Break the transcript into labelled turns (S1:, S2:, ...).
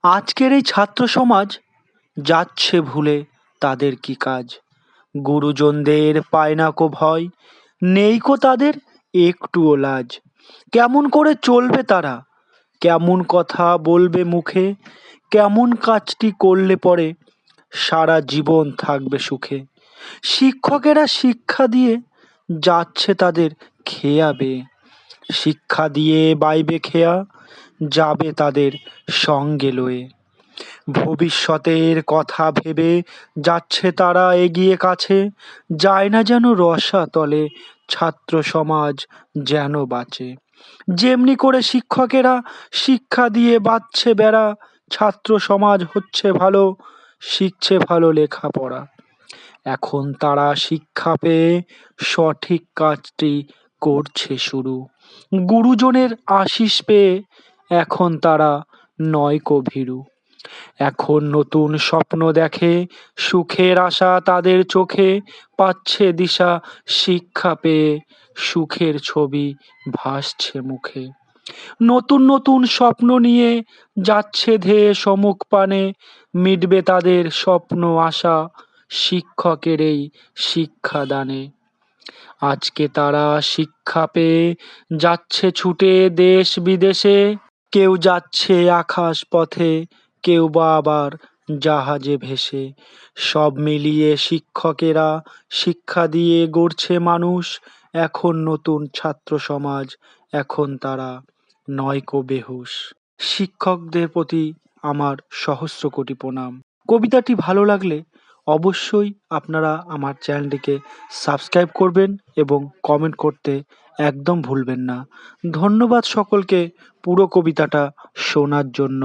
S1: আজকের এই ছাত্র সমাজ যাচ্ছে ভুলে তাদের কি কাজ। গুরুজনদের পায় না কো ভয়, নেই কো তাদের একটুও লাজ। কেমন করে চলবে তারা, কেমন কথা বলবে মুখে, কেমন কাজটি করলে পরে সারা জীবন থাকবে সুখে। শিক্ষকেরা শিক্ষা দিয়ে যাচ্ছে তাদের খেয়া বেয়ে, শিক্ষা দিয়ে বাইবে খেয়া যাবে তাদের সঙ্গে লয়ে। ভবিষ্যতের কথা ভেবে যাচ্ছে তারা এগিয়ে কাছে, যায় না যেন রসাতলে ছাত্র সমাজ যেন বাঁচে। যেমনি করে শিক্ষকেরা শিক্ষা দিয়ে বাঁচছে বেড়া, ছাত্র সমাজ হচ্ছে ভালো, শিখছে ভালো লেখাপড়া। এখন তারা শিক্ষা পেয়ে সঠিক কাজটি করছে শুরু। গুরুজনের আশিস পেয়ে এখন তারা নয়কো ভীরু। এখন নতুন স্বপ্ন দেখে, সুখের আশা তাদের চোখে, পাচ্ছে দিশা শিক্ষা পেয়ে, সুখের ছবি ভাসছে মুখে। নতুন নতুন স্বপ্ন নিয়ে যাচ্ছে ধেয়ে সম্মুখ পানে, মিটবে তাদের স্বপ্ন আশা শিক্ষকের এই শিক্ষাদানে। আজকে তারা শিক্ষা পেয়ে যাচ্ছে ছুটে দেশ বিদেশে, কেউ যাচ্ছে আকাশ পথে, কেউ বা আবার জাহাজে ভেসে। সব মিলিয়ে শিক্ষকেরা শিক্ষা দিয়ে গড়ছে মানুষ, এখন নতুন ছাত্র সমাজ, এখন তারা নয়কো বেহুশ। শিক্ষকদের প্রতি আমার সহস্র কোটি প্রণাম। কবিতাটি ভালো লাগলে অবশ্যই আপনারা আমার চ্যানেলটিকে সাবস্ক্রাইব করবেন এবং কমেন্ট করতে একদম ভুলবেন না। ধন্যবাদ সকলকে পুরো কবিতাটা শোনার জন্য।